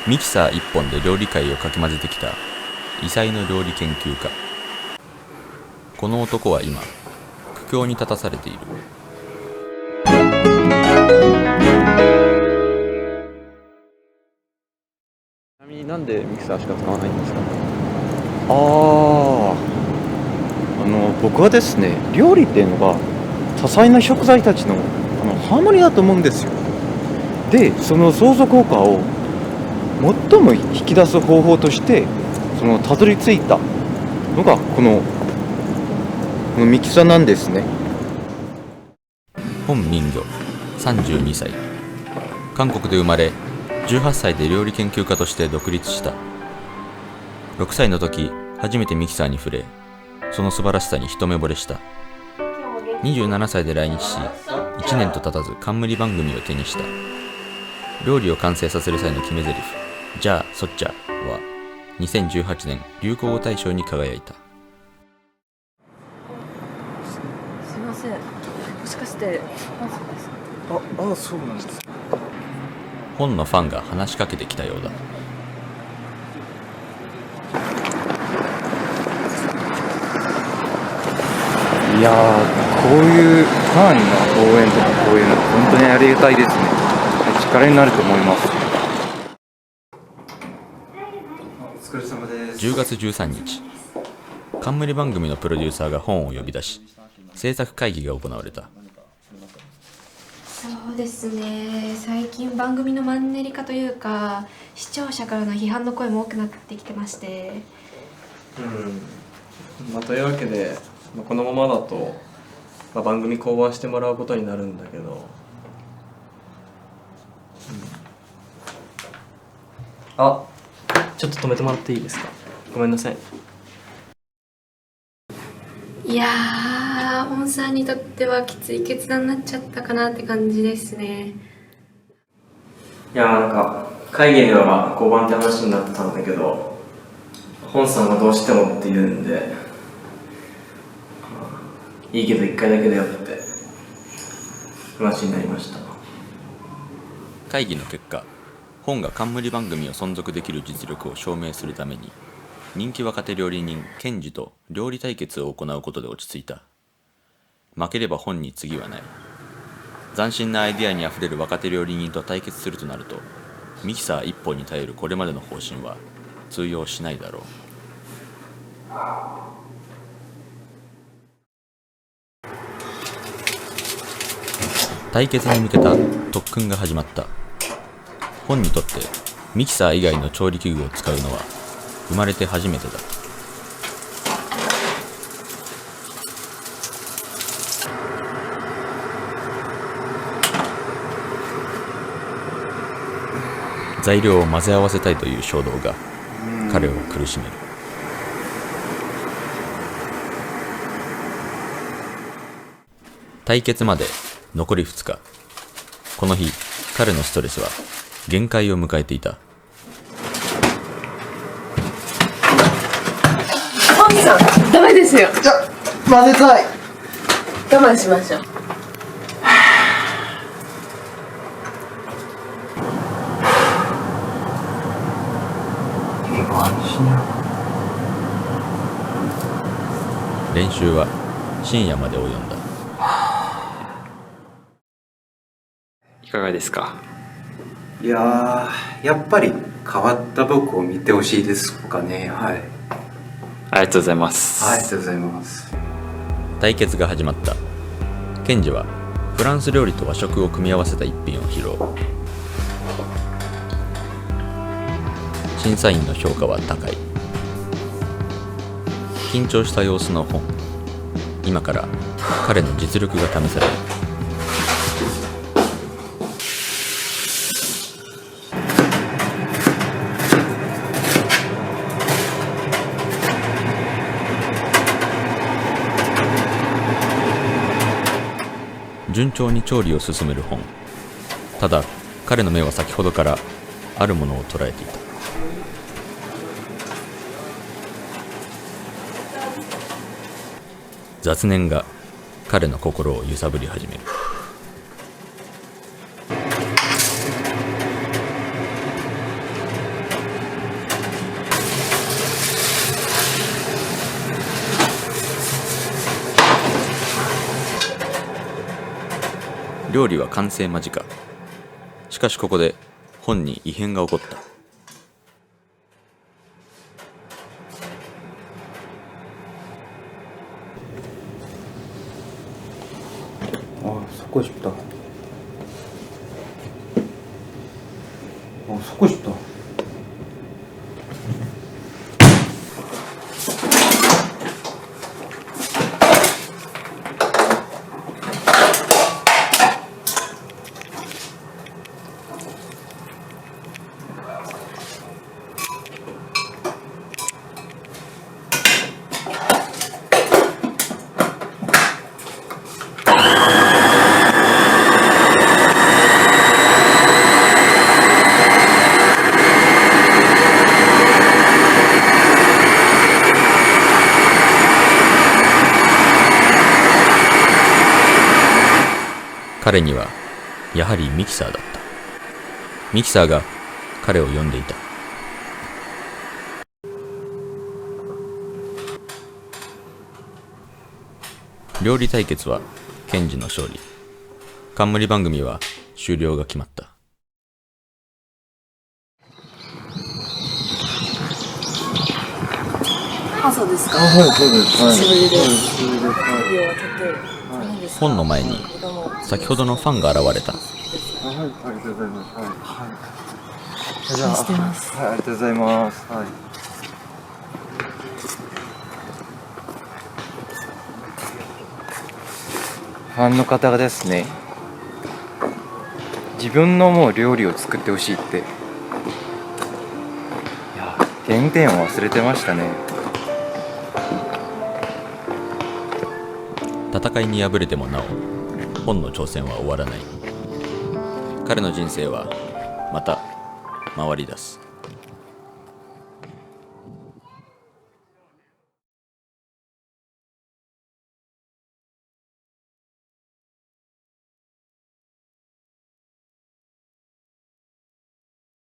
ミキサー一本で料理界をかき混ぜてきた異彩の料理研究家。この男は今苦境に立たされている。ちなみになんでミキサーしか使わないんですか？僕はですね、料理っていうのが多彩な食材たちのハーモニーだと思うんですよ。で、その相乗効果を最も引き出す方法としてたどり着いたのがこのミキサーなんですね。本民魚32歳、韓国で生まれ18歳で料理研究家として独立した。6歳の時初めてミキサーに触れ、その素晴らしさに一目惚れした。27歳で来日し、1年と経たず冠番組を手にした。料理を完成させる際の決め台詞、じゃあそっちゃは2018年流行語大賞に輝いた。すいません、もしかして本さんですか？そうなんです。本のファンが話しかけてきたようだ。いやー、こういうファンの応援とかこういうの本当にありがたいですね。力になると思います。お疲れ様です。10月13日、冠番組のプロデューサーが本を呼び出し、制作会議が行われた。そうですね、最近番組のマンネリ化というか、視聴者からの批判の声も多くなってきてまして。というわけで、このままだと、番組降板してもらうことになるんだけど、ちょっと止めてもらっていいですか？ごめんなさい。いやー、本さんにとってはきつい決断になっちゃったかなって感じですね。いや、会議では降板って話になってたんだけど、本さんがどうしてもって言うんで、いいけど1回だけだよって話になりました。会議の結果、本が冠番組を存続できる実力を証明するために、人気若手料理人ケンジと料理対決を行うことで落ち着いた。負ければ本に次はない。斬新なアイデアにあふれる若手料理人と対決するとなると、ミキサー一本に頼るこれまでの方針は通用しないだろう。対決に向けた特訓が始まった。本にとってミキサー以外の調理器具を使うのは生まれて初めてだ。材料を混ぜ合わせたいという衝動が彼を苦しめる。対決まで残り2日。この日、彼のストレスは限界を迎えていた。本さん、ダメですよ。混ぜたい。我慢しましょう。練習は深夜まで及んだ。いかがですか？いやー、やっぱり変わった僕を見てほしいですかね。はい。ありがとうございます。ありがとうございます。対決が始まった。ケンジはフランス料理と和食を組み合わせた一品を披露。審査員の評価は高い。緊張した様子の本。今から彼の実力が試される。順調に調理を進める本。ただ彼の目は先ほどからあるものを捉えていた。雑念が彼の心を揺さぶり始める。料理は完成間近。しかしここで本に異変が起こった。섞고 싶다. 섞고 싶다.彼にはやはりミキサーだった。ミキサーが彼を呼んでいた。料理対決はケンジの勝利。冠番組は終了が決まった。朝ですか？はい、そうです。久しぶりです。久しぶりです。日を当てて、何ですか？本の前に先ほどのファンが現れた。はい、ありがとうございます。はい。応援してます。はい、ありがとうございます。はい。ファンの方がですね、自分のもう料理を作ってほしいって。いや、原点を忘れてましたね。戦いに敗れてもなお本の挑戦は終わらない。彼の人生はまた回り出す。